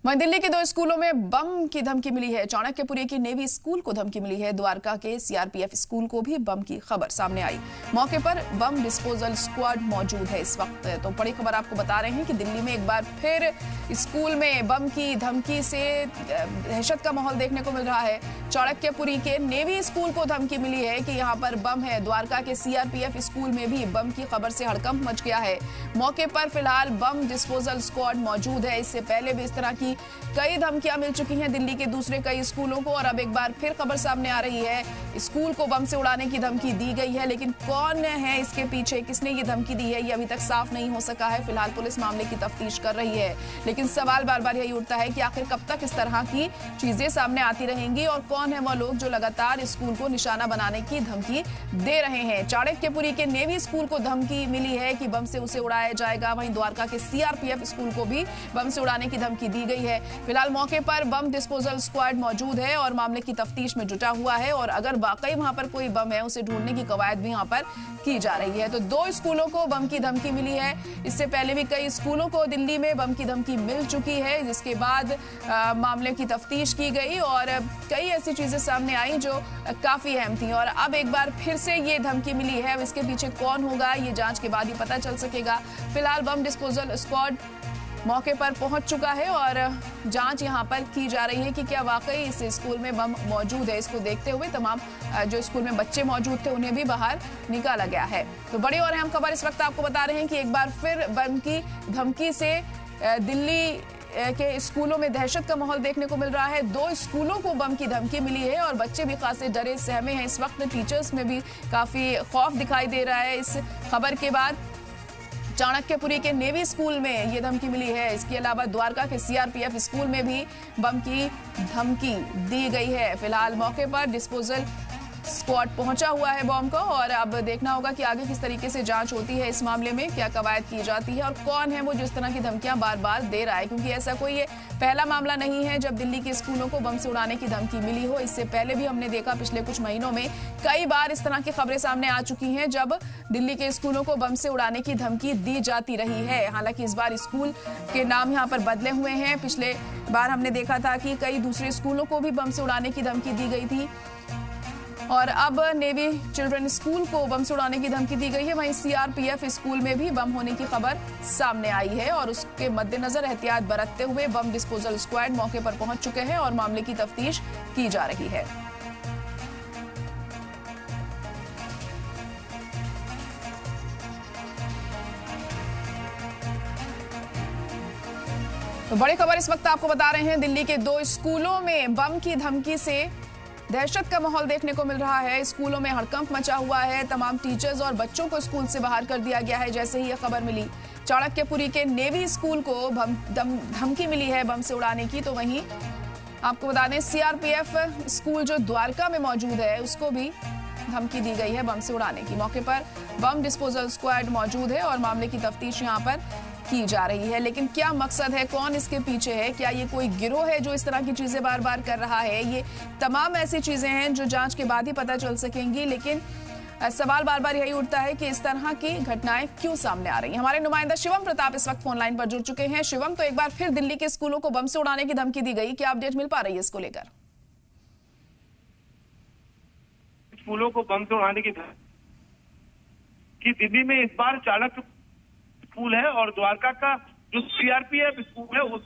वहीं दिल्ली के 2 स्कूलों में बम की धमकी मिली है। चाणक्यपुरी की नेवी स्कूल को धमकी मिली है। द्वारका के सीआरपीएफ स्कूल को भी बम की खबर सामने आई। मौके पर बम डिस्पोजल स्क्वाड मौजूद है इस वक्त। तो बड़ी खबर आपको बता रहे हैं कि दिल्ली में एक बार फिर स्कूल में बम की धमकी से दहशत का माहौल देखने को मिल रहा है। चाणक्यपुरी के नेवी स्कूल को धमकी मिली है कि यहाँ पर बम है। द्वारका के सीआरपीएफ स्कूल में भी बम की खबर से हड़कंप मच गया है। मौके पर फिलहाल बम डिस्पोजल स्क्वाड मौजूद है। इससे पहले भी इस तरह की कई धमकियां मिल चुकी हैं दिल्ली के दूसरे कई स्कूलों को, और अब एक बार फिर खबर सामने आ रही है स्कूल को बम से उड़ाने की धमकी दी गई है। लेकिन कौन है इसके पीछे, किसने ये धमकी दी है, ये अभी तक साफ नहीं हो सका है। फिलहाल पुलिस मामले की तफ्तीश कर रही है, लेकिन सवाल बार बार यही उठता है कि आखिर कब तक इस तरह की चीजें सामने आती रहेंगी और कौन है वो लोग जो लगातार स्कूल को निशाना बनाने की धमकी दे रहे हैं। चाणक्यपुरी के नेवी स्कूल को धमकी मिली है कि बम से उसे उड़ाया जाएगा। वहीं द्वारका के सीआरपीएफ स्कूल को भी बम से उड़ाने की धमकी दी गई है। फिलहाल मौके पर बम डिस्पोजल स्क्वाड मौजूद है और मामले की तफ्तीश में जुटा हुआ है, और अगर वाकई वहां पर कोई बम है उसे ढूंढने की कवायद भी यहां पर की जा रही है। तो 2 स्कूलों को बम की धमकी मिली है। इससे पहले भी कई स्कूलों को दिल्ली में बम की धमकी मिल चुकी है, जिसके बाद मामले की तफ्तीश की गई और कई ऐसी चीजें सामने आई जो काफी अहम थी। और अब एक बार फिर से ये धमकी मिली है। अब इसके पीछे कौन होगा ये जांच के बाद ही पता चल सकेगा। फिलहाल बम डिस्पोजल स्क्वाड मौके पर पहुंच चुका है और जांच यहां पर की जा रही है कि क्या वाकई इस स्कूल में बम मौजूद है। इसको देखते हुए तमाम जो स्कूल में बच्चे मौजूद थे उन्हें भी बाहर निकाला गया है। तो बड़ी और अहम खबर इस वक्त आपको बता रहे हैं कि एक बार फिर बम की धमकी से दिल्ली के स्कूलों में दहशत का माहौल देखने को मिल रहा है। 2 स्कूलों को बम की धमकी मिली है और बच्चे भी खासे डरे सहमे हैं। इस वक्त टीचर्स में भी काफी खौफ दिखाई दे रहा है इस खबर के बाद। चाणक्यपुरी के नेवी स्कूल में ये धमकी मिली है। इसके अलावा द्वारका के सीआरपीएफ स्कूल में भी बम की धमकी दी गई है। फिलहाल मौके पर डिस्पोजल स्क्वाड पहुंचा हुआ है बम का, और अब देखना होगा कि आगे किस तरीके से जांच होती है इस मामले में, क्या कवायद की जाती है और कौन है वो जिस तरह की धमकियां बार बार दे रहा है। क्योंकि ऐसा कोई ये पहला मामला नहीं है जब दिल्ली के स्कूलों को बम से उड़ाने की धमकी मिली हो। इससे पहले भी हमने देखा पिछले कुछ महीनों में कई बार इस तरह की खबरें सामने आ चुकी हैं जब दिल्ली के स्कूलों को बम से उड़ाने की धमकी दी जाती रही है। हालांकि इस बार स्कूल के नाम यहाँ पर बदले हुए हैं। पिछले बार हमने देखा था कि कई दूसरे स्कूलों को भी बम से उड़ाने की धमकी दी गई थी, और अब नेवी चिल्ड्रन स्कूल को बम से उड़ाने की धमकी दी गई है। वहीं सीआरपीएफ स्कूल में भी बम होने की खबर सामने आई है, और उसके मद्देनजर एहतियात बरतते हुए बम डिस्पोजल स्क्वाड मौके पर पहुंच चुके हैं और मामले की तफ्तीश की जा रही है। तो बड़ी खबर इस वक्त आपको बता रहे हैं, दिल्ली के 2 स्कूलों में बम की धमकी से दहशत का माहौल देखने को मिल रहा है। स्कूलों में हड़कंप मचा हुआ है। तमाम टीचर्स और बच्चों को स्कूल से बाहर कर दिया गया है जैसे ही यह खबर मिली। चाणक्यपुरी के नेवी स्कूल को धमकी मिली है बम से उड़ाने की। तो वहीं आपको बता दें सीआरपीएफ स्कूल जो द्वारका में मौजूद है उसको भी धमकी दी गई है बम से उड़ाने की। मौके पर बम डिस्पोजल स्क्वाड मौजूद है और मामले की तफ्तीश यहाँ पर की जा रही है। लेकिन क्या मकसद है, कौन इसके पीछे है, क्या ये कोई गिरोह है जो इस तरह की चीजें बार बार कर रहा है, ये तमाम ऐसी चीजें हैं जो जांच के बाद ही पता चल सकेंगी। लेकिन सवाल बार बार यही उठता है कि इस तरह की घटनाएं क्यों सामने आ रही हैं। हमारे नुमाइंदा शिवम प्रताप इस वक्त फोन लाइन पर जुड़ चुके हैं। शिवम, तो एक बार फिर दिल्ली के स्कूलों को बम से उड़ाने की धमकी दी गई, क्या अपडेट मिल पा रही है इसको लेकर? स्कूलों को बम से उड़ाने की दिल्ली में इस बार चाणक्य स्कूल है और द्वारका का जो सीआरपीएफ स्कूल है उस